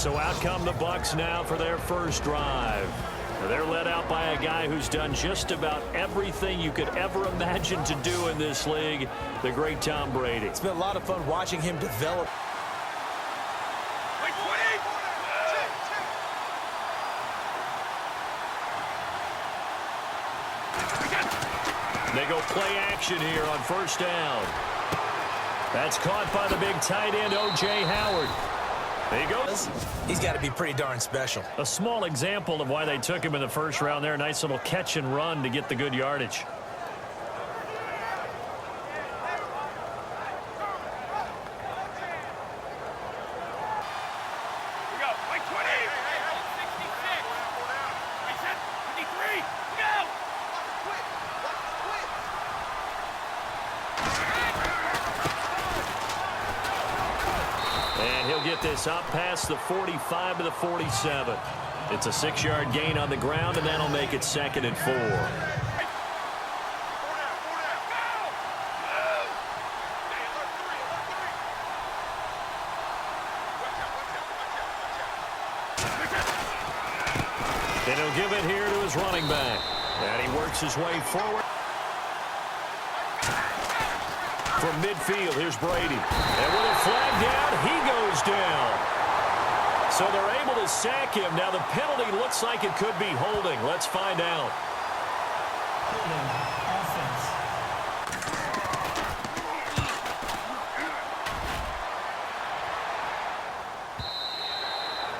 So out come the Bucs now for their first drive. They're led out by a guy who's done just about everything you could ever imagine to do in this league, the great Tom Brady. It's been a lot of fun watching him develop. They go play action here on first down. That's caught by the big tight end, O.J. Howard. There he goes. He's got to be pretty darn special. A small example of why they took him in the first round there. Nice little catch and run to get the good yardage. And he'll get this up past the 45 to the 47. It's a 6-yard gain on the ground, and that'll make it 2nd and 4. And he'll give it here to his running back. And he works his way forward. From midfield, here's Brady. And with a flag down, he goes down. So they're able to sack him. Now the penalty looks like it could be holding. Let's find out. Holding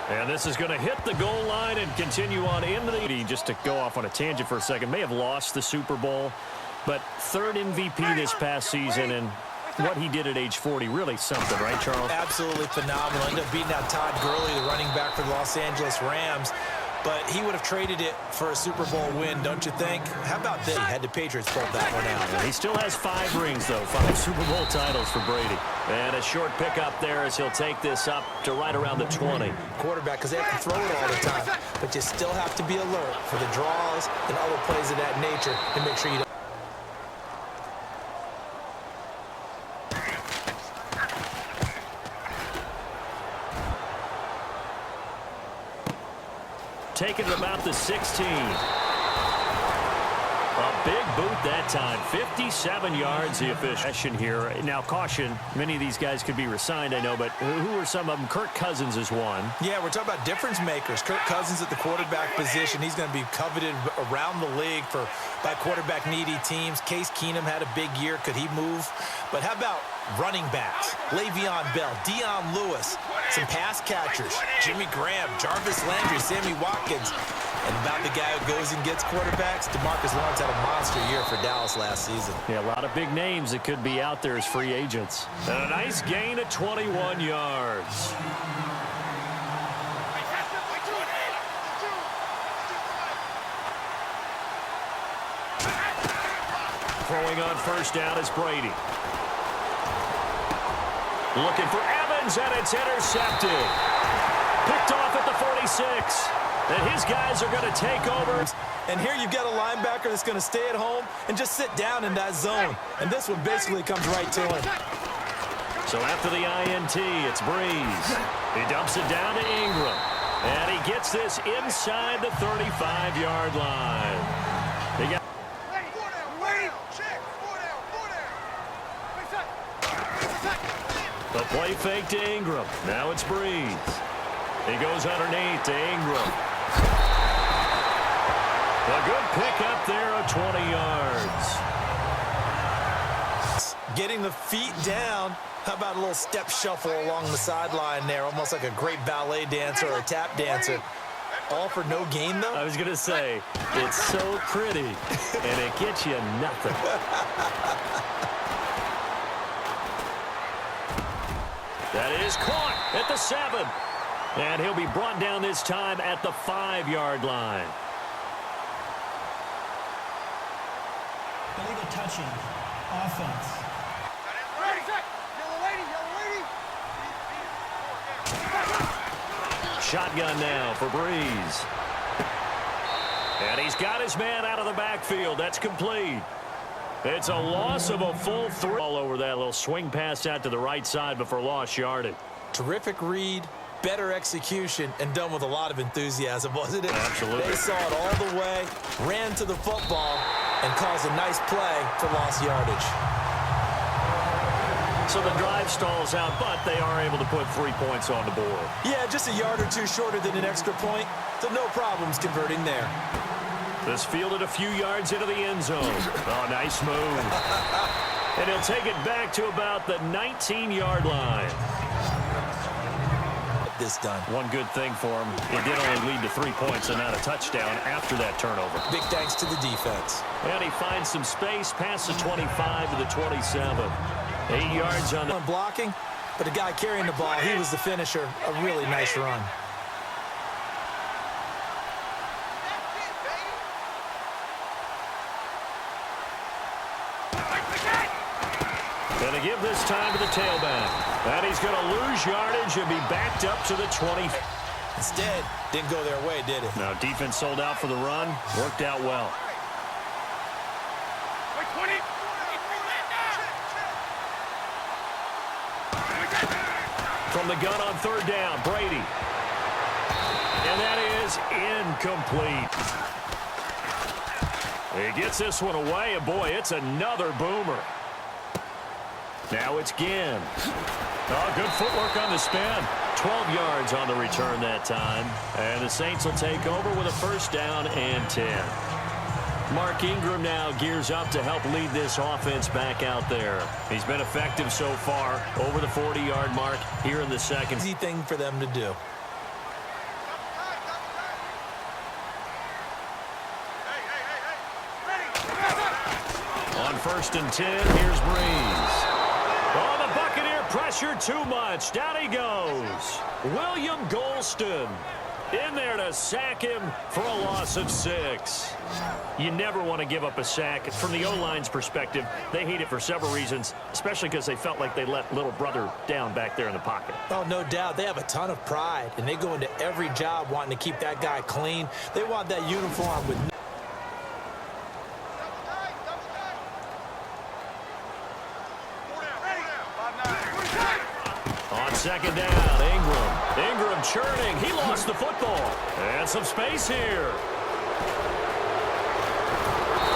offense. And this is going to hit the goal line and continue on into the... Just to go off on a tangent for a second, may have lost the Super Bowl, but 3rd MVP this past season, and what he did at age 40, really something, right, Charles? Absolutely phenomenal. Ended up beating out Todd Gurley, the running back for the Los Angeles Rams. But he would have traded it for a Super Bowl win, don't you think? How about this? Had the Patriots pulled that one out. He still has 5 rings, though. 5 Super Bowl titles for Brady. And a short pickup there as he'll take this up to right around the 20. Quarterback, because they have to throw it all the time. But you still have to be alert for the draws and other plays of that nature to make sure you don't. Taking it about the 16. A big boot that time. 57 yards, the official here. Now, caution, many of these guys could be resigned, I know, but who are some of them? Kirk Cousins is one. Yeah, we're talking about difference makers. Kirk Cousins at the quarterback position. He's going to be coveted around the league by quarterback-needy teams. Case Keenum had a big year. Could he move? But how about running backs? Le'Veon Bell, Dion Lewis, some pass catchers. Jimmy Graham, Jarvis Landry, Sammy Watkins. And about the guy who goes and gets quarterbacks, DeMarcus Lawrence had a monster year for Dallas last season. Yeah, a lot of big names that could be out there as free agents. And a nice gain of 21 yards. Throwing on first down is Brady. Looking for Evans, and it's intercepted. Picked off at the 46. And his guys are going to take over. And here you've got a linebacker that's going to stay at home and just sit down in that zone. And this one basically comes right to him. So after the INT, it's Breeze. He dumps it down to Ingram. And he gets this inside the 35-yard line. He got the play fake to Ingram. Now it's Breeze. He goes underneath to Ingram. A good pickup there of 20 yards. Getting the feet down. How about a little step shuffle along the sideline there, almost like a great ballet dancer or a tap dancer. All for no gain, though? I was going to say, it's so pretty, and it gets you nothing. That is caught at the 7. And he'll be brought down this time at the 5-yard line. Illegal touching. Offense. Shotgun now for Breeze. And he's got his man out of the backfield. That's complete. It's a loss of a full 3. All over that little swing pass out to the right side before lost yardage. Terrific read, better execution and done with a lot of enthusiasm, wasn't it? Absolutely. They saw it all the way, ran to the football, and caused a nice play for lost yardage. So the drive stalls out, but they are able to put 3 points on the board. Yeah, just a yard or two shorter than an extra point, so no problems converting there. This fielded a few yards into the end zone. Oh, nice move. And he'll take it back to about the 19-yard line. This done. One good thing for him, it did only lead to 3 points and not a touchdown after that turnover. Big thanks to the defense. And he finds some space past the 25 to the 27. 8 yards on the blocking, but the guy carrying the ball, he was the finisher. A really nice run. Gonna give this time to the tailback. And he's gonna lose yardage and be backed up to the 20. Instead, didn't go their way, did it? Now, defense sold out for the run. Worked out well. From the gun on third down, Brady. And that is incomplete. He gets this one away, and boy, it's another boomer. Now it's Ginn. Oh, good footwork on the spin. 12 yards on the return that time. And the Saints will take over with a first down and 10. Mark Ingram now gears up to help lead this offense back out there. He's been effective so far, over the 40-yard mark here in the second. Easy thing for them to do. On first and 10, here's Breeze. Oh, the Buccaneer pressure too much. Down he goes. William Golston in there to sack him for a loss of 6. You never want to give up a sack. From the O-line's perspective, they hate it for several reasons, especially because they felt like they let little brother down back there in the pocket. Oh, no doubt. They have a ton of pride, and they go into every job wanting to keep that guy clean. They want that uniform with... On second down, Ingram churning. He lost the football. And some space here.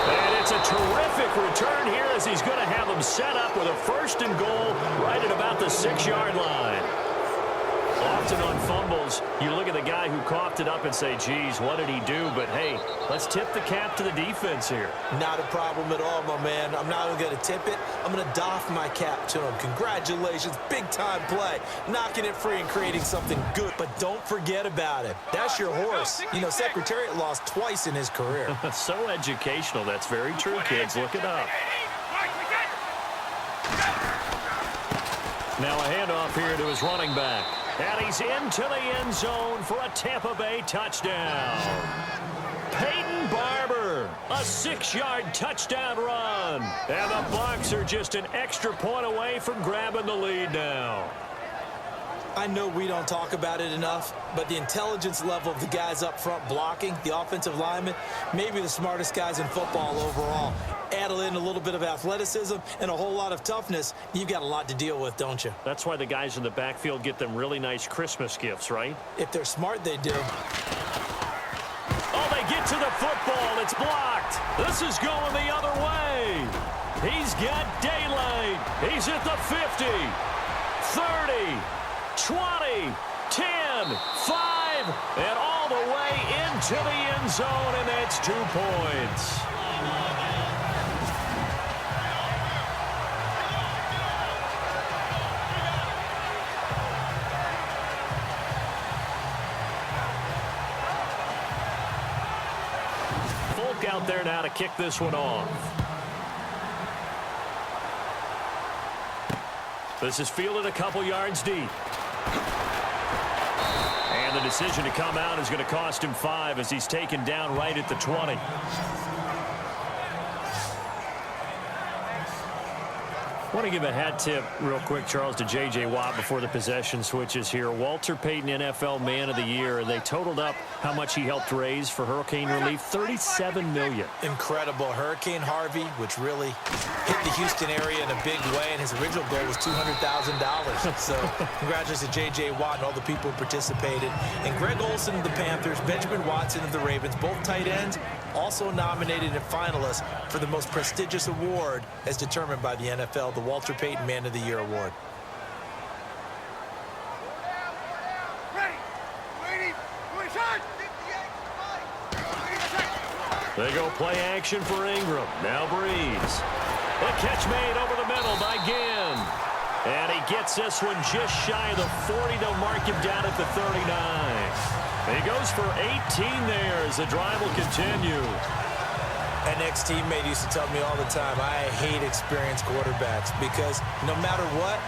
And it's a terrific return here as he's going to have them set up with a first and goal right at about the 6-yard line. Often on fumbles, you look at the guy who coughed it up and say, geez, what did he do? But, hey, let's tip the cap to the defense here. Not a problem at all, my man. I'm not even going to tip it. I'm going to doff my cap to him. Congratulations. Big-time play. Knocking it free and creating something good. But don't forget about it. That's your horse. You know, Secretariat lost twice in his career. So educational. That's very true, kids. Look it up. Now a handoff here to his running back. And he's into the end zone for a Tampa Bay touchdown. Peyton Barber, a 6-yard touchdown run. And the Bucs are just an extra point away from grabbing the lead now. I know we don't talk about it enough, but the intelligence level of the guys up front blocking, the offensive linemen, maybe the smartest guys in football overall. Add in a little bit of athleticism and a whole lot of toughness, you've got a lot to deal with, don't you? That's why the guys in the backfield get them really nice Christmas gifts, right? If they're smart, they do. Oh, they get to the football. It's blocked. This is going the other way. He's got daylight. He's at the 50, 30, 20, 10, 5, and all the way into the end zone, and that's 2 points. Folk out there now to kick this one off. This is fielded a couple yards deep. And the decision to come out is going to cost him 5 as he's taken down right at the 20. I want to give a hat tip real quick, Charles, to J.J. Watt before the possession switches here. Walter Payton, NFL Man of the Year. They totaled up how much he helped raise for hurricane relief, $37 million. Incredible. Hurricane Harvey, which really hit the Houston area in a big way, and his original goal was $200,000. So congratulations to J.J. Watt and all the people who participated. And Greg Olsen of the Panthers, Benjamin Watson of the Ravens, both tight ends, also nominated and finalists for the most prestigious award as determined by the NFL, the Walter Payton Man of the Year Award. They go play action for Ingram. Now Breeze. A catch made over the middle by Ginn. And he gets this one just shy of the 40. They'll mark him down at the 39. He goes for 18 there as the drive will continue. An ex-teammate used to tell me all the time, I hate experienced quarterbacks because no matter what,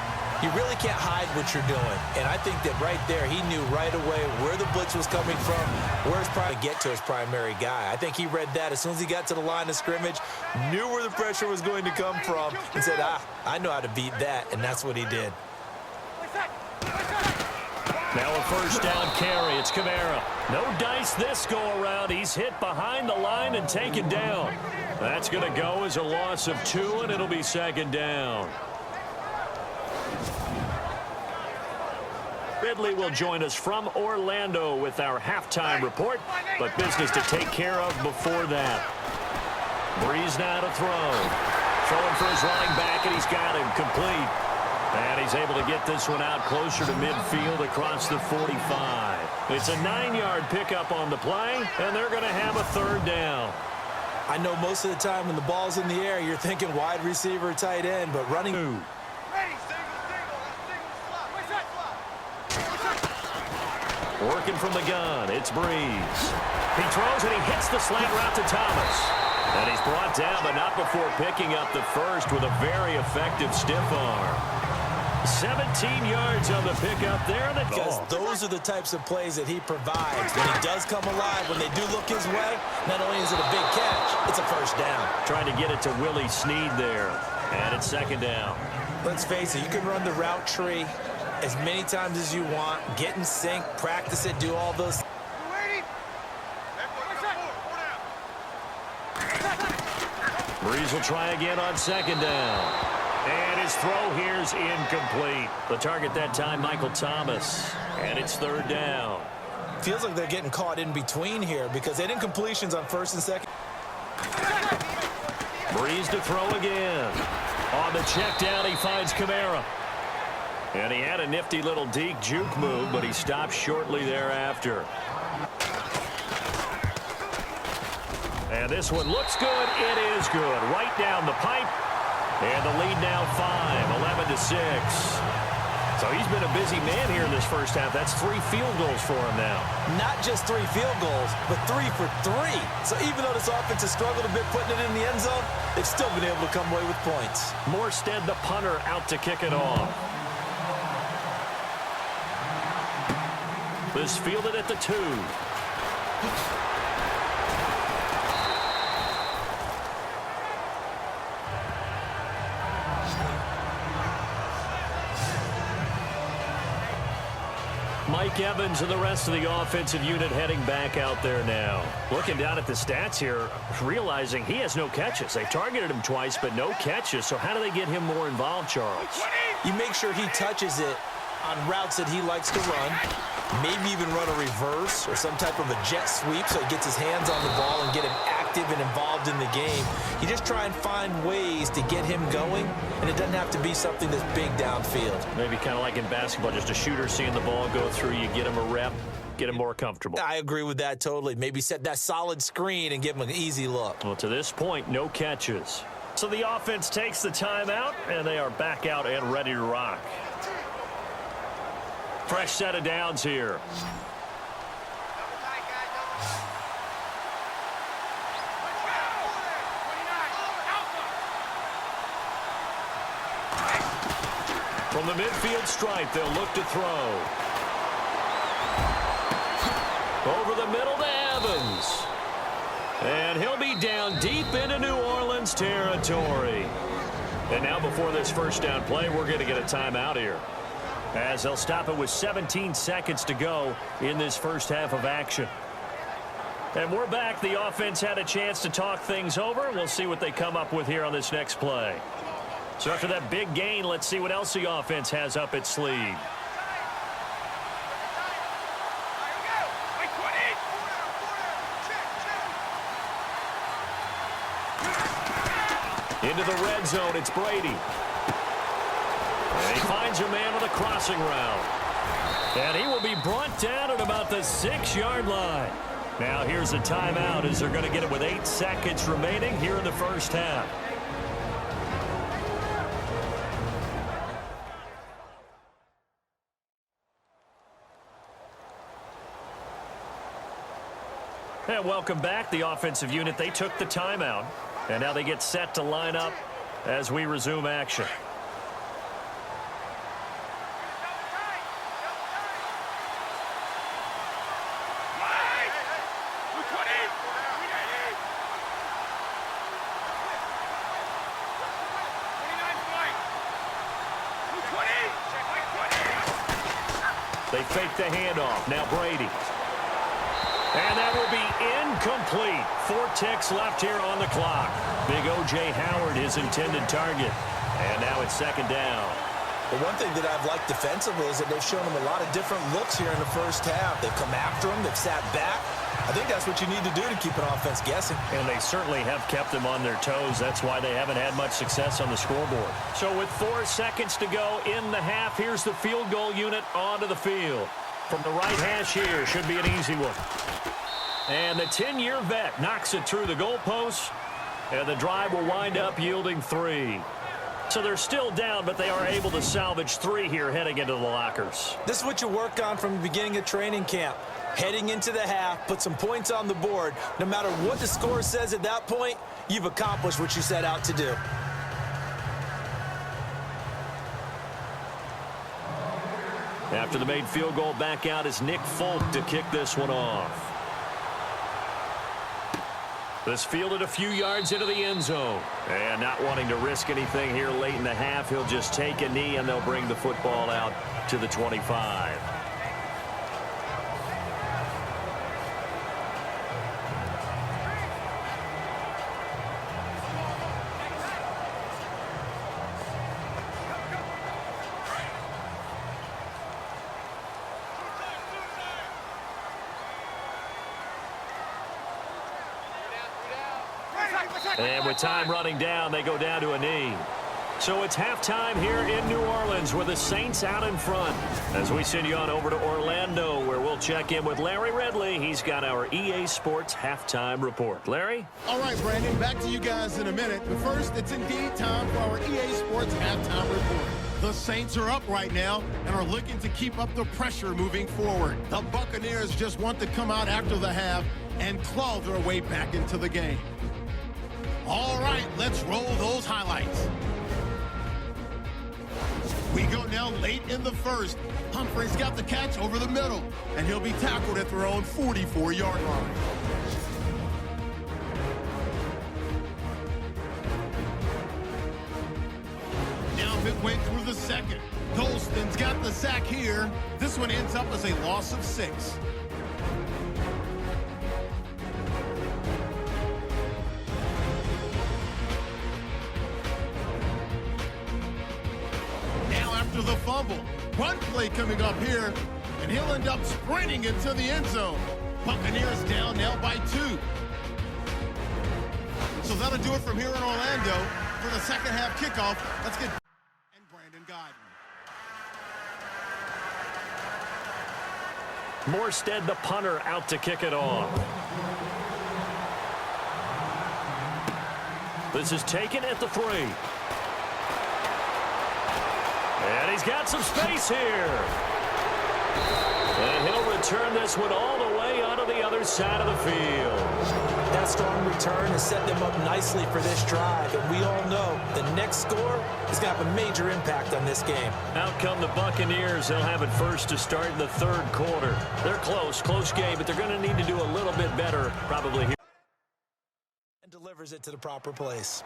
you really can't hide what you're doing. And I think that right there, he knew right away where the blitz was coming from, where his to get to his primary guy. I think he read that as soon as he got to the line of scrimmage, knew where the pressure was going to come from, and said, I know how to beat that, and that's what he did. Now a first down carry. It's Kamara. No dice this go-around. He's hit behind the line and taken down. That's going to go as a loss of 2, and it'll be second down. Ridley will join us from Orlando with our halftime report, but business to take care of before that. Breeze now to throw. Throwing for his running back, and he's got him complete. And he's able to get this one out closer to midfield across the 45. It's a 9-yard pickup on the play, and they're going to have a third down. I know most of the time when the ball's in the air, you're thinking wide receiver, tight end, but running. Working from the gun, it's Breeze. He throws and he hits the slant route to Thomas. And he's brought down, but not before picking up the first with a very effective stiff arm. 17 yards on the pickup there. Because those are the types of plays that he provides. When he does come alive, when they do look his way, not only is it a big catch, it's a first down. Trying to get it to Willie Snead there. And it's second down. Let's face it, you can run the route tree as many times as you want, get in sync, practice it, do all those. Breeze will try again on second down. And his throw here's incomplete. The target that time, Michael Thomas. And it's third down. Feels like they're getting caught in between here because they had incompletions on first and second. Breeze to throw again. On the check down, he finds Kamara. And he had a nifty little deke juke move, but he stopped shortly thereafter. And this one looks good. It is good. Right down the pipe. And the lead now 5, 11-6. So he's been a busy man here in this first half. That's 3 field goals for him now. Not just 3 field goals, but 3 for 3. So even though this offense has struggled a bit putting it in the end zone, they've still been able to come away with points. Morstead, the punter, out to kick it off. This fielded at the 2. Mike Evans and the rest of the offensive unit heading back out there now. Looking down at the stats here, realizing he has no catches. They targeted him twice, but no catches. So how do they get him more involved, Charles? You make sure he touches it on routes that he likes to run. Maybe even run a reverse or some type of a jet sweep so he gets his hands on the ball and get him active and involved in the game. You just try and find ways to get him going, and it doesn't have to be something that's big downfield. Maybe kind of like in basketball, just a shooter seeing the ball go through, you get him a rep, get him more comfortable. I agree with that totally. Maybe set that solid screen and give him an easy look. Well, to this point, no catches. So the offense takes the timeout, and they are back out and ready to rock. Fresh set of downs here. From the midfield stripe, they'll look to throw. Over the middle to Evans. And he'll be down deep into New Orleans territory. And now before this first down play, we're going to get a timeout here, as they'll stop it with 17 seconds to go in this first half of action. And we're back. The offense had a chance to talk things over. We'll see what they come up with here on this next play. So after that big gain, let's see what else the offense has up its sleeve. Into the red zone, it's Brady. And he finds a man on the crossing route. And he will be brought down at about the 6-yard line. Now here's a timeout as they're going to get it with 8 seconds remaining here in the first half. And welcome back. The offensive unit, they took the timeout. And now they get set to line up as we resume action. They fake the handoff. Now Brady. And that will be incomplete. 4 ticks left here on the clock. Big O.J. Howard, his intended target. And now it's second down. The one thing that I've liked defensively is that they've shown him a lot of different looks here in the first half. They've come after him. They've sat back. I think that's what you need to do to keep an offense guessing. And they certainly have kept them on their toes. That's why they haven't had much success on the scoreboard. So with 4 seconds to go in the half, here's the field goal unit onto the field. From the right hash here, should be an easy one. And the 10-year vet knocks it through the goalposts, and the drive will wind up yielding 3. So they're still down, but they are able to salvage 3 here heading into the lockers. This is what you work on from the beginning of training camp. Heading into the half, put some points on the board. No matter what the score says at that point, you've accomplished what you set out to do. After the made field goal, back out is Nick Folk to kick this one off. This fielded a few yards into the end zone. And not wanting to risk anything here late in the half, he'll just take a knee and they'll bring the football out to the 25. And with time running down, they go down to a knee. So it's halftime here in New Orleans with the Saints out in front. As we send you on over to Orlando, where we'll check in with Larry Ridley. He's got our EA Sports halftime report. Larry? All right, Brandon, back to you guys in a minute. But first, it's indeed time for our EA Sports halftime report. The Saints are up right now and are looking to keep up the pressure moving forward. The Buccaneers just want to come out after the half and claw their way back into the game. All right, let's roll those highlights. We go now late in the first. Humphrey's got the catch over the middle, and he'll be tackled at their own 44-yard line. Now midway through the second. Golston's got the sack here. This one ends up as a loss of 6. The fumble. Run play coming up here, and he'll end up sprinting into the end zone. Buccaneers down now by 2. So that'll do it from here in Orlando for the second half kickoff. Let's get and Brandon Guyton. Morstead, the punter, out to kick it off. This is taken at the 3. And he's got some space here. And he'll return this one all the way onto the other side of the field. That strong return has set them up nicely for this drive. And we all know the next score is going to have a major impact on this game. Out come the Buccaneers. They'll have it first to start in the third quarter. They're close game, but they're going to need to do a little bit better probably here. And delivers it to the proper place.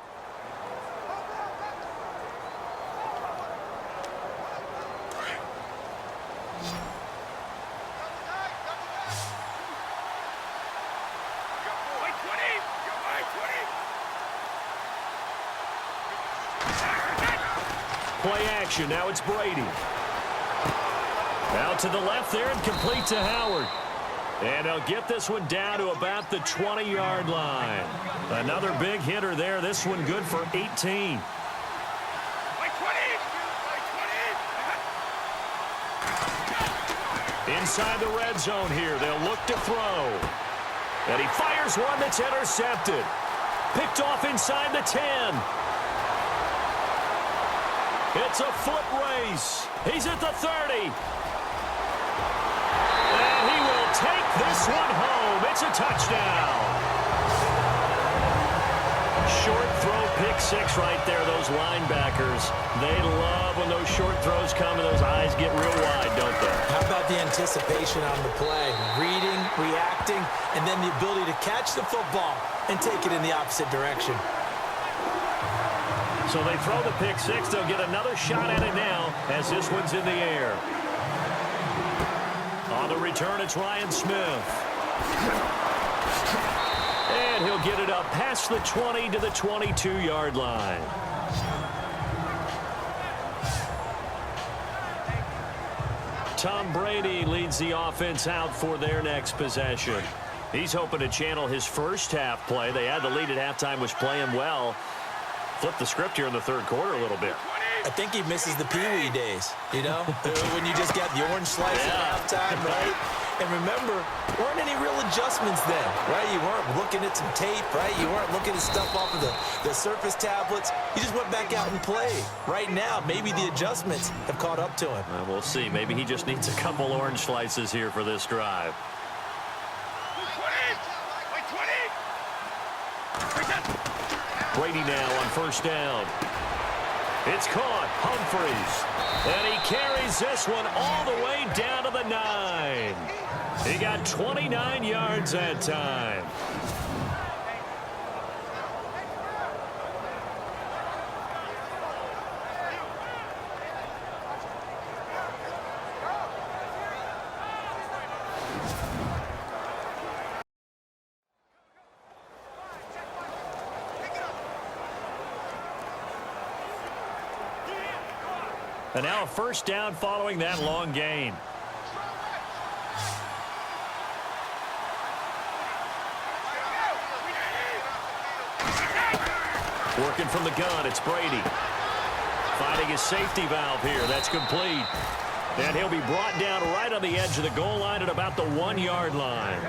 Play action. Now it's Brady. Out to the left there and complete to Howard. And they'll get this one down to about the 20-yard line. Another big hitter there. This one good for 18. Inside the red zone here. They'll look to throw. And he fires one that's intercepted. Picked off inside the 10. It's a foot race. He's at the 30. And he will take this one home. It's a touchdown. Short throw, pick six right there. Those linebackers, they love when those short throws come and those eyes get real wide, don't they? How about the anticipation on the play? Reading, reacting, and then the ability to catch the football and take it in the opposite direction. So they throw the pick six. They'll get another shot at it now as this one's in the air. On the return, it's Ryan Smith. And he'll get it up past the 20 to the 22-yard line. Tom Brady leads the offense out for their next possession. He's hoping to channel his first half play. They had the lead at halftime, was playing well. Flip the script here in the third quarter a little bit. I think he misses the Pee-wee days, you know, when you just got the orange slice at halftime, right? And remember, there weren't any real adjustments then, right? You weren't looking at some tape, right? You weren't looking at stuff off of the surface tablets. You just went back out and played. Right now, maybe the adjustments have caught up to him. We'll see. Maybe he just needs a couple orange slices here for this drive. Brady now on first down. It's caught. Humphries. And he carries this one all the way down to the 9. He got 29 yards that time. And now a first down following that long gain. Working from the gun, it's Brady. Finding his safety valve here. That's complete. And he'll be brought down right on the edge of the goal line at about the 1-yard line.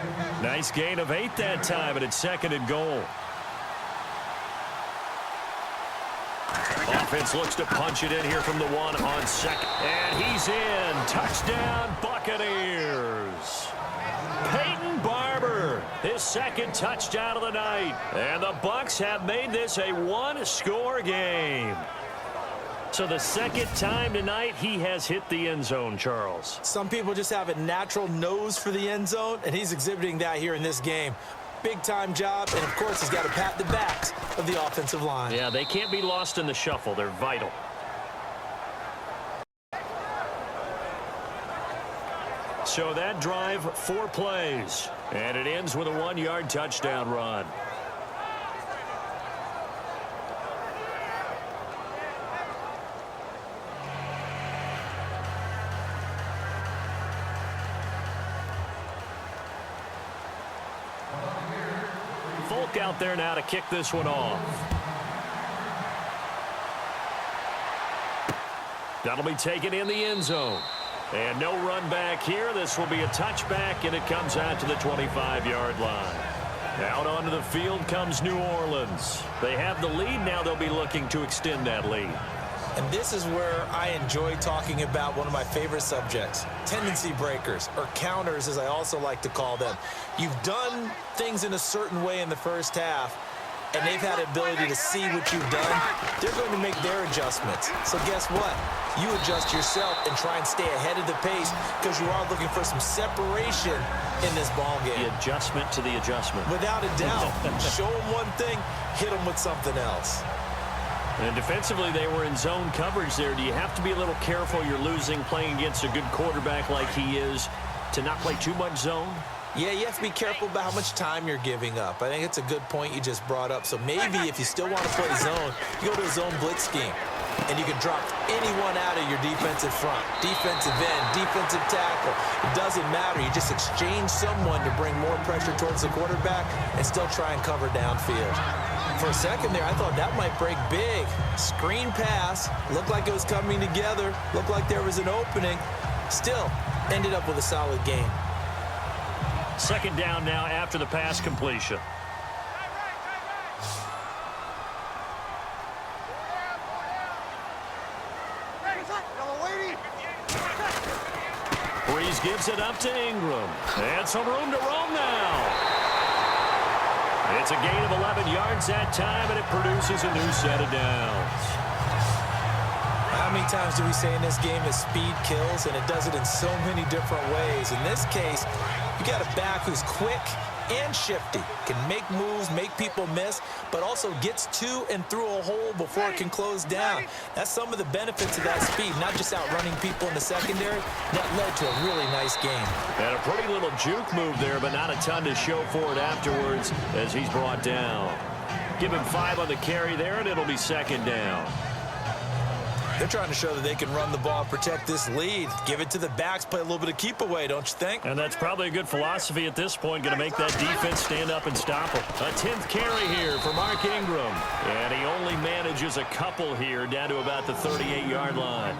Nice gain of 8 that time, and it's second and goal. Offense looks to punch it in here from the 1 on second. And he's in. Touchdown, Buccaneers. Peyton Barber, his second touchdown of the night. And the Bucs have made this a one-score game. So the second time tonight he has hit the end zone, Charles. Some people just have a natural nose for the end zone, and he's exhibiting that here in this game. Big-time job, and, of course, he's got to pat the backs of the offensive line. Yeah, they can't be lost in the shuffle. They're vital. So that drive, 4 plays, and it ends with a 1-yard touchdown run. Folk out there now to kick this one off. That'll be taken in the end zone. And no run back here. This will be a touchback, and it comes out to the 25-yard line. Out onto the field comes New Orleans. They have the lead. Now they'll be looking to extend that lead. And this is where I enjoy talking about one of my favorite subjects, tendency breakers, or counters, as I also like to call them. You've done things in a certain way in the first half, and they've had the ability to see what you've done. They're going to make their adjustments. So guess what? You adjust yourself and try and stay ahead of the pace because you are looking for some separation in this ball game. The adjustment to the adjustment. Without a doubt. Show them one thing, hit them with something else. And defensively, they were in zone coverage there. Do you have to be a little careful? You're losing playing against a good quarterback like he is to not play too much zone? Yeah, you have to be careful about how much time you're giving up. I think it's a good point you just brought up. So maybe if you still want to play zone, you go to a zone blitz scheme. And you can drop anyone out of your defensive front. Defensive end, defensive tackle. It doesn't matter. You just exchange someone to bring more pressure towards the quarterback and still try and cover downfield. For a second there, I thought that might break big. Screen pass. Looked like it was coming together. Looked like there was an opening. Still ended up with a solid game. Second down now after the pass completion. Breeze gives it up to Ingram. And some room to roam now. It's a gain of 11 yards that time, and it produces a new set of downs. How many times do we say in this game that speed kills, and it does it in so many different ways? In this case, you got a back who's quick and shifty, can make moves, make people miss, but also gets to and through a hole before it can close down. That's some of the benefits of that speed, not just outrunning people in the secondary. That led to a really nice game. And a pretty little juke move there, but not a ton to show for it afterwards as he's brought down. Give him 5 on the carry there, and it'll be second down. They're trying to show that they can run the ball, protect this lead. Give it to the backs, play a little bit of keep away, don't you think? And that's probably a good philosophy at this point, going to make that defense stand up and stop him. A 10th carry here for Mark Ingram. And he only manages a couple here down to about the 38-yard line.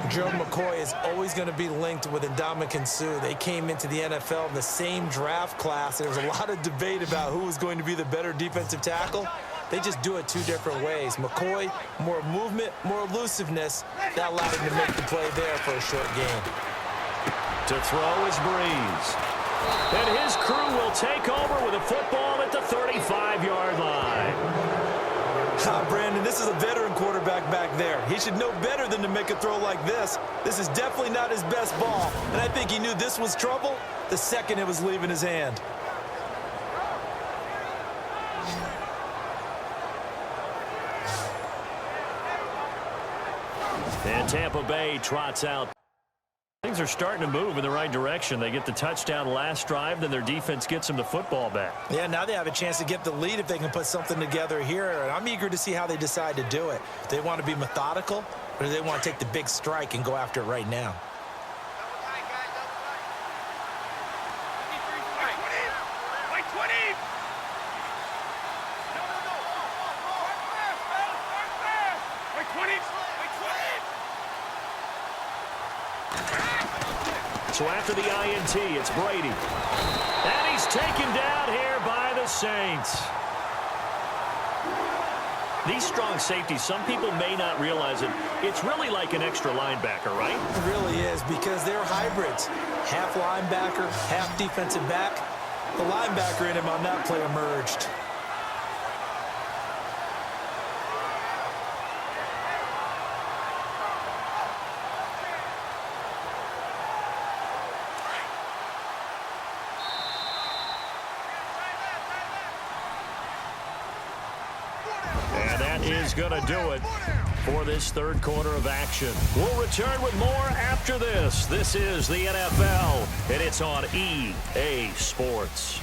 Joe McCoy is always going to be linked with Ndamukong Suh. They came into the NFL in the same draft class. There was a lot of debate about who was going to be the better defensive tackle. They just do it 2 different ways. McCoy, more movement, more elusiveness. That allowed him to make the play there for a short gain. To throw is Breeze. And his crew will take over with a football at the 35-yard line. Brandon, this is a veteran quarterback back there. He should know better than to make a throw like this. This is definitely not his best ball. And I think he knew this was trouble the second it was leaving his hand. And Tampa Bay trots out. Things are starting to move in the right direction. They get the touchdown last drive, then their defense gets them the football back. Yeah, now they have a chance to get the lead if they can put something together here. And I'm eager to see how they decide to do it. Do they want to be methodical, or do they want to take the big strike and go after it right now? So after the INT, it's Brady. And he's taken down here by the Saints. These strong safeties, some people may not realize it. It's really like an extra linebacker, right? It really is, because they're hybrids. Half linebacker, half defensive back. The linebacker in him on that play emerged. Is going to do it for this third quarter of action. We'll return with more after this. This is the NFL, and it's on EA Sports.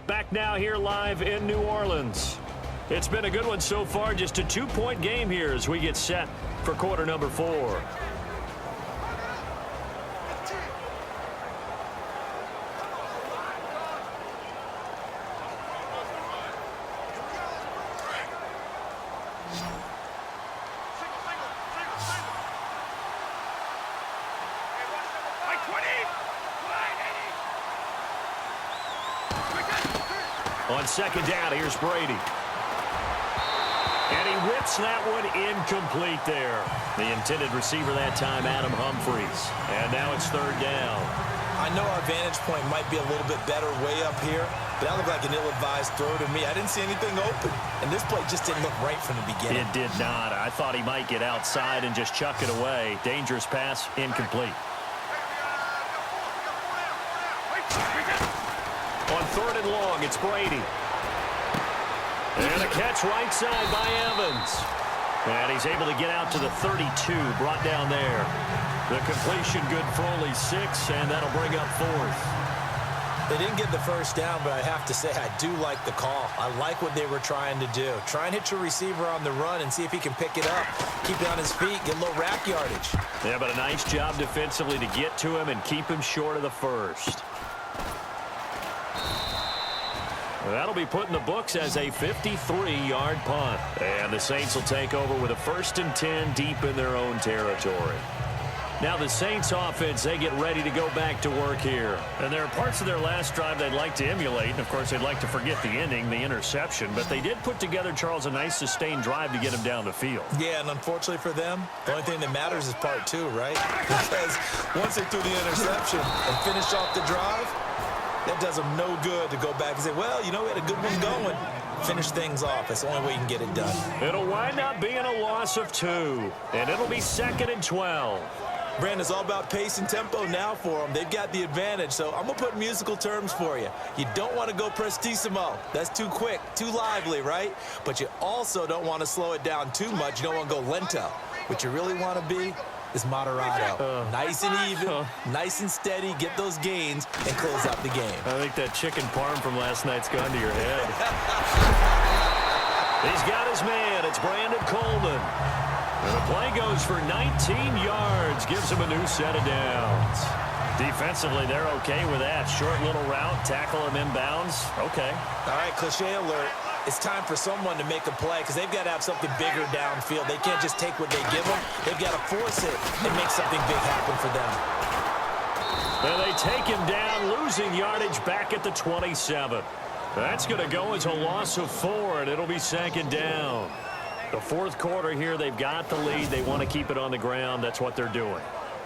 Back now here live in New Orleans. It's been a good one so far, just a 2-point game here as we get set for quarter number 4. On second down, here's Brady. And he whips that one incomplete there. The intended receiver that time, Adam Humphries. And now it's third down. I know our vantage point might be a little bit better way up here, but that looked like an ill-advised throw to me. I didn't see anything open, and this play just didn't look right from the beginning. It did not. I thought he might get outside and just chuck it away. Dangerous pass, incomplete. On third and long, it's Brady. And a catch right side by Evans. And he's able to get out to the 32, brought down there. The completion good for only 6, and that'll bring up 4th. They didn't get the first down, but I have to say I do like the call. I like what they were trying to do. Try and hit your receiver on the run and see if he can pick it up. Keep it on his feet, get a little rack yardage. Yeah, but a nice job defensively to get to him and keep him short of the first. That'll be put in the books as a 53-yard punt. And the Saints will take over with a 1st and 10 deep in their own territory. Now the Saints offense, they get ready to go back to work here. And there are parts of their last drive they'd like to emulate. And, of course, they'd like to forget the ending, the interception. But they did put together, Charles, a nice sustained drive to get him down the field. Yeah, and unfortunately for them, the only thing that matters is part 2, right? Because once they threw the interception and finished off the drive, that does them no good to go back and say, well, you know, we had a good one going. Finish things off. That's the only way you can get it done. It'll wind up being a loss of 2. And it'll be 2nd and 12. Brandon, it's all about pace and tempo now for them. They've got the advantage, so I'm going to put musical terms for you. You don't want to go prestissimo. That's too quick, too lively, right? But you also don't want to slow it down too much. You don't want to go lento. What you really want to be is moderato. Nice and even, nice and steady, get those gains, and close out the game. I think that chicken parm from last night's gone to your head. He's got his man. It's Brandon Coleman. And the play goes for 19 yards, gives him a new set of downs. Defensively, they're okay with that. Short little route, tackle him inbounds. Okay. All right, cliche alert. It's time for someone to make a play because they've got to have something bigger downfield. They can't just take what they give them. They've got to force it and make something big happen for them. And they take him down, losing yardage back at the 27. That's going to go as a loss of 4, and it'll be 2nd down. The 4th quarter here, they've got the lead. They want to keep it on the ground. That's what they're doing.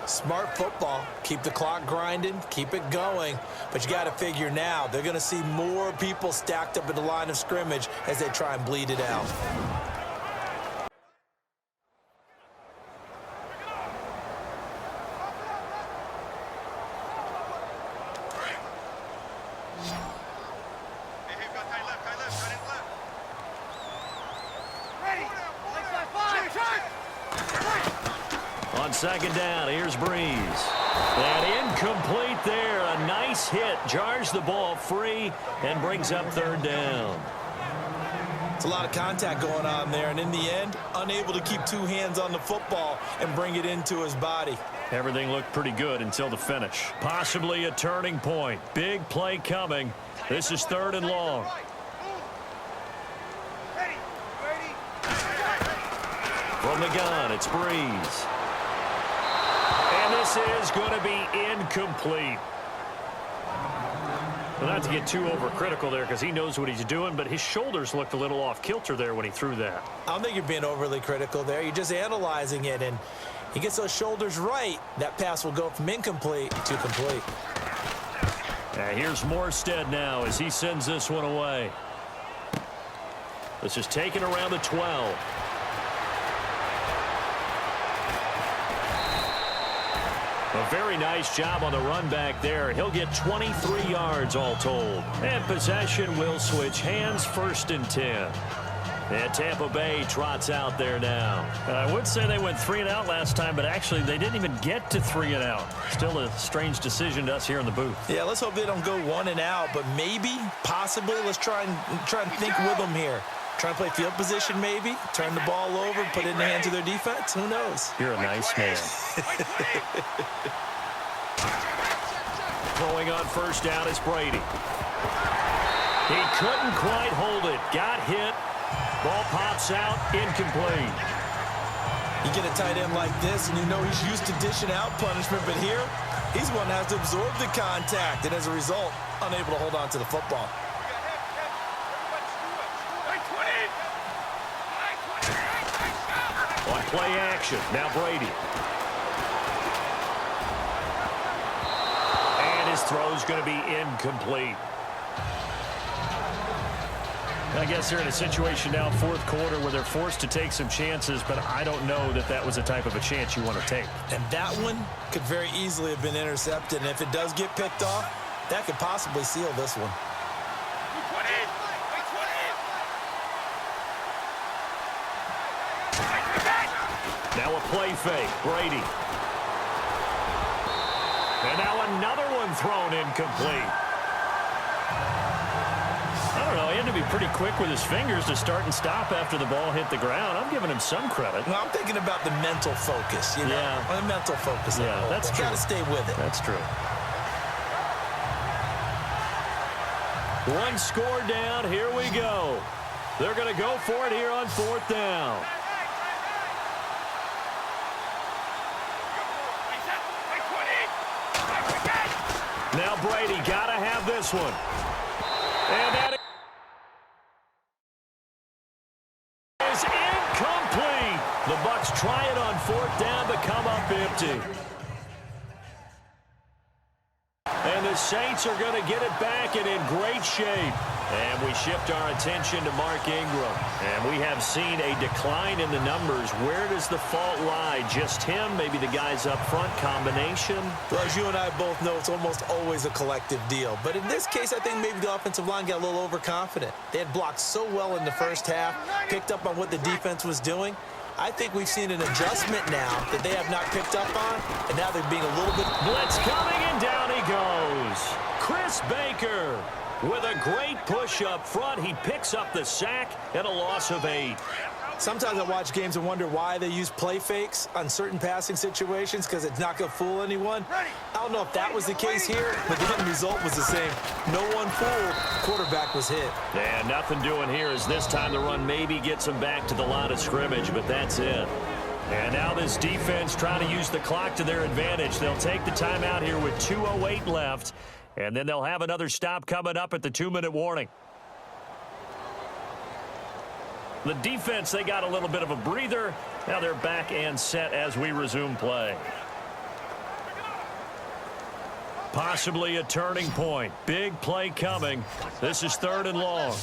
Smart football. Keep the clock grinding. Keep it going. But you got to figure now, they're going to see more people stacked up at the line of scrimmage as they try and bleed it out. On 2nd down, here's Breeze. And incomplete there. A nice hit. Jars the ball free and brings up 3rd down. It's a lot of contact going on there, and in the end, unable to keep 2 hands on the football and bring it into his body. Everything looked pretty good until the finish. Possibly a turning point. Big play coming. This is 3rd and long. From the gun, it's Breeze. And this is going to be incomplete. Well, not to get too overcritical there because he knows what he's doing, but his shoulders looked a little off kilter there when he threw that. I don't think you're being overly critical there. You're just analyzing it, and he gets those shoulders right. That pass will go from incomplete to complete. Here's Morstead now as he sends this one away. This is taken around the 12. A very nice job on the run back there. He'll get 23 yards all told. And possession will switch hands, 1st and 10. And Tampa Bay trots out there now. I would say they went 3 and out last time, but actually they didn't even get to 3 and out. Still a strange decision to us here in the booth. Yeah, let's hope they don't go 1 and out, but maybe, possibly, let's try and think with them here. Try and play field position maybe, turn the ball over, put it in the hands of their defense. Who knows? You're a nice man. Throwing on 1st down is Brady. He couldn't quite hold it. Got hit. Ball pops out. Incomplete. You get a tight end like this, and you know he's used to dishing out punishment, but here, he's one that has to absorb the contact, and as a result, unable to hold on to the football. On play action, now Brady. And his throw's going to be incomplete. I guess they're in a situation now, 4th quarter, where they're forced to take some chances, but I don't know that that was the type of a chance you want to take. And that one could very easily have been intercepted, and if it does get picked off, that could possibly seal this one. Now a play fake. Brady. And now another one thrown incomplete. I don't know. He had to be pretty quick with his fingers to start and stop after the ball hit the ground. I'm giving him some credit. Well, I'm thinking about the mental focus, you know? Yeah. The mental focus. Yeah, that's true. Got to stay with it. That's true. One score down. Here we go. They're going to go for it here on 4th down. Now Brady got to have this one. And that is incomplete. The Bucs try it on 4th down but come up empty. And the Saints are going to get it back and in great shape. And we shift our attention to Mark Ingram. And we have seen a decline in the numbers. Where does the fault lie? Just him? Maybe the guys up front? Combination? Well, as you and I both know, it's almost always a collective deal. But in this case, I think maybe the offensive line got a little overconfident. They had blocked so well in the first half, picked up on what the defense was doing. I think we've seen an adjustment now that they have not picked up on, and now they're being a little bit... Blitz coming, and down he goes. Chris Baker with a great push up front. He picks up the sack and a loss of 8. Sometimes I watch games and wonder why they use play fakes on certain passing situations because it's not going to fool anyone. I don't know if that was the case here, but the end result was the same. No one fooled. The quarterback was hit. And nothing doing here as this time the run maybe gets him back to the line of scrimmage, but that's it. And now this defense trying to use the clock to their advantage. They'll take the timeout here with 2:08 left, and then they'll have another stop coming up at the 2-minute warning. The defense, they got a little bit of a breather. Now they're back and set as we resume play. Possibly a turning point. Big play coming. This is 3rd and long.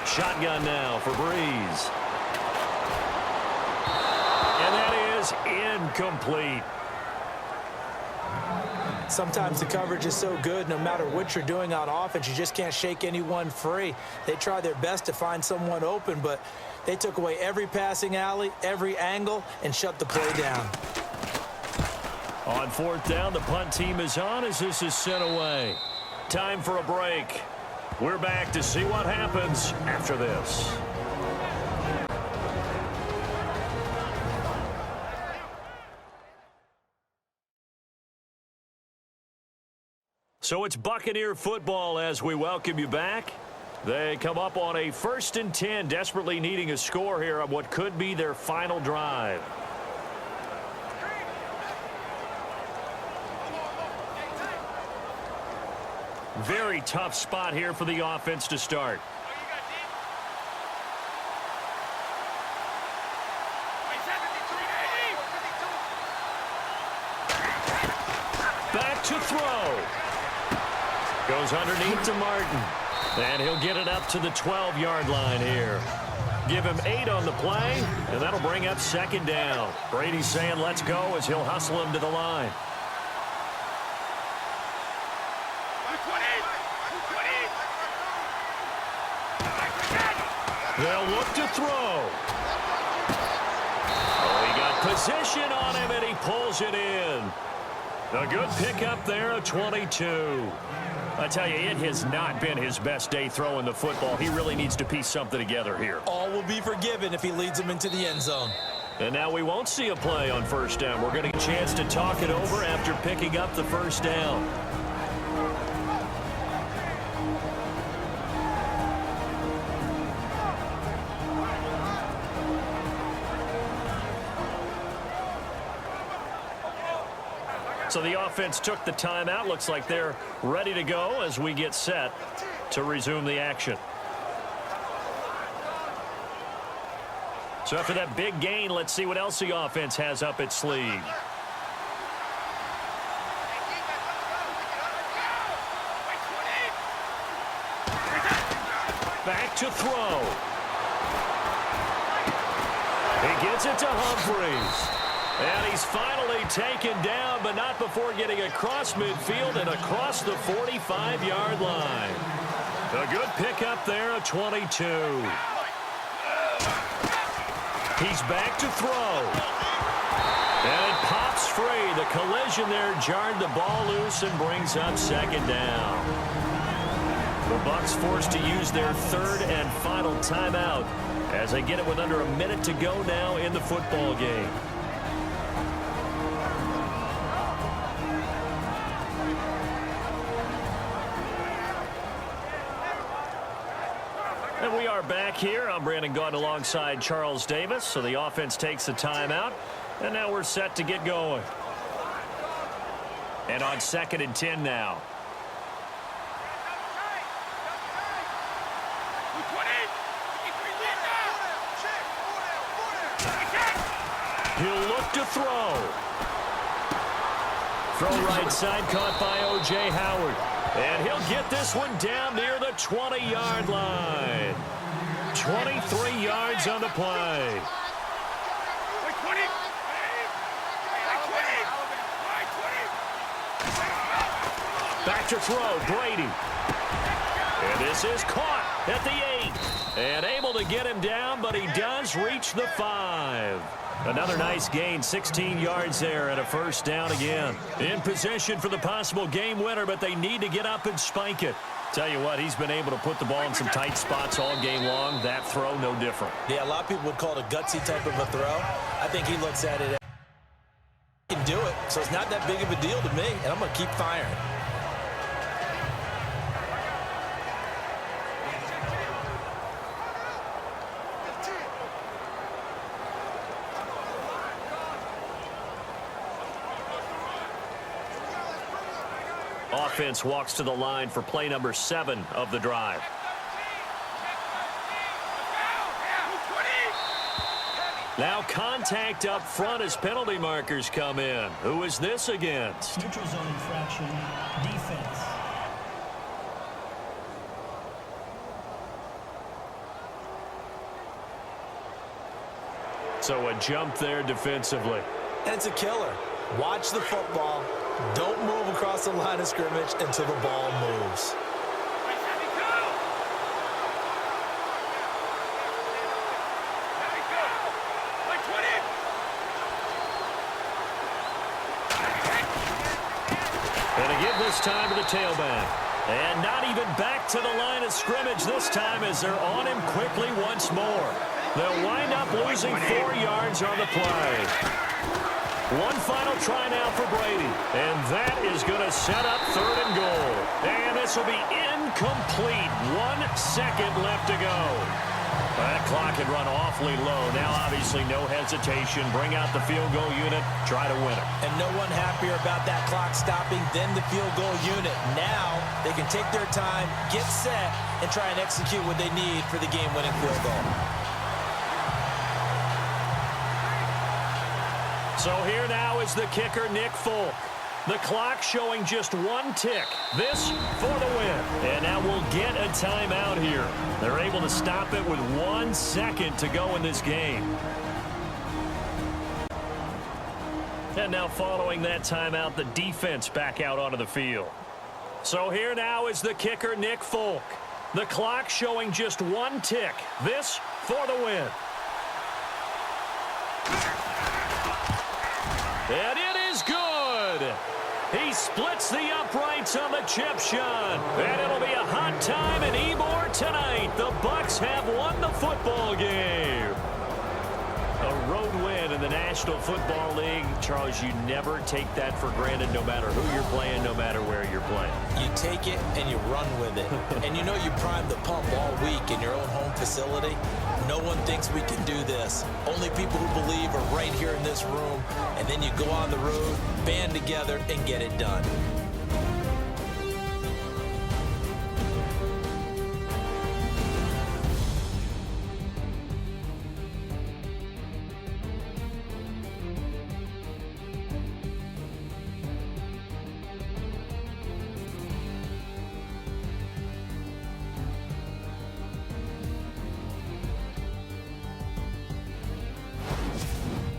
Shotgun now for Breeze. And that is incomplete. Sometimes the coverage is so good, no matter what you're doing on offense, you just can't shake anyone free. They try their best to find someone open, but they took away every passing alley, every angle, and shut the play down. On 4th down, the punt team is on as this is sent away. Time for a break. We're back to see what happens after this. So it's Buccaneer football as we welcome you back. They come up on a 1st and 10, desperately needing a score here on what could be their final drive. Very tough spot here for the offense to start. Back to throw. Goes underneath to Martin. And he'll get it up to the 12-yard line here. Give him 8 on the play, and that'll bring up 2nd down. Brady's saying let's go as he'll hustle him to the line. They'll look to throw. Oh, he got position on him, and he pulls it in. A good pickup there, a 22. I tell you, it has not been his best day throwing the football. He really needs to piece something together here. All will be forgiven if he leads them into the end zone. And now we won't see a play on 1st down. We're going to get a chance to talk it over after picking up the 1st down. So the offense took the timeout. Looks like they're ready to go as we get set to resume the action. So after that big gain, let's see what else the offense has up its sleeve. Back to throw. He gets it to Humphries. And he's finally taken down, but not before getting across midfield and across the 45-yard line. A good pickup there, a 22. He's back to throw. And it pops free. The collision there jarred the ball loose and brings up second down. The Bucs forced to use their third and final timeout as they get it with under a minute to go now in the football game. And we are back here. I'm Brandon Gaudin alongside Charles Davis. So the offense takes a timeout. And now we're set to get going. And on 2nd and 10 now. He'll look to throw. Throw right side, caught by O.J. Howard. And he'll get this one down near the 20-yard line. 23 yards on the play. Back to throw, Brady. And this is caught at the 8. And able to get him down, but he does reach the 5. Another nice gain, 16 yards there, and a first down again. In position for the possible game winner, but they need to get up and spike it. Tell you what, he's been able to put the ball in some tight spots all game long. That throw, no different. Yeah, a lot of people would call it a gutsy type of a throw. I think he looks at it as he can do it, so it's not that big of a deal to me, and I'm going to keep firing. Offense walks to the line for play number 7 of the drive. Now contact up front as penalty markers come in. Who is this against? Neutral zone infraction, defense. So a jump there defensively. And it's a killer. Watch the football. Don't move across the line of scrimmage until the ball moves. And to give this time to the tailback. And not even back to the line of scrimmage this time as they're on him quickly once more. They'll wind up losing 4 yards on the play. One final try now for Brady. And that is going to set up 3rd and goal. And this will be incomplete. 1 second left to go. That clock had run awfully low. Now, obviously, no hesitation. Bring out the field goal unit. Try to win it. And no one happier about that clock stopping than the field goal unit. Now they can take their time, get set, and try and execute what they need for the game-winning field goal. So here now is the kicker, Nick Folk. The clock showing just 1 tick. This for the win. And now we'll get a timeout here. They're able to stop it with 1 second to go in this game. And now following that timeout, the defense back out onto the field. So here now is the kicker, Nick Folk. The clock showing just 1 tick. This for the win. And it is good. He splits the uprights on the chip shot. And it'll be a hot time in Ybor tonight. The Bucs have won the football game. A road win in the National Football League. Charles, you never take that for granted no matter who you're playing, no matter where you're playing. You take it and you run with it. And you know you prime the pump all week in your own home facility. No one thinks we can do this. Only people who believe are right here in this room. And then you go on the road, band together, and get it done.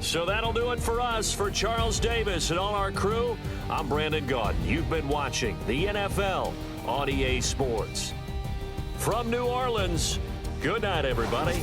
So that'll do it for us. For Charles Davis and all our crew, I'm Brandon Gaudin. You've been watching the NFL on EA Sports. From New Orleans, good night, everybody.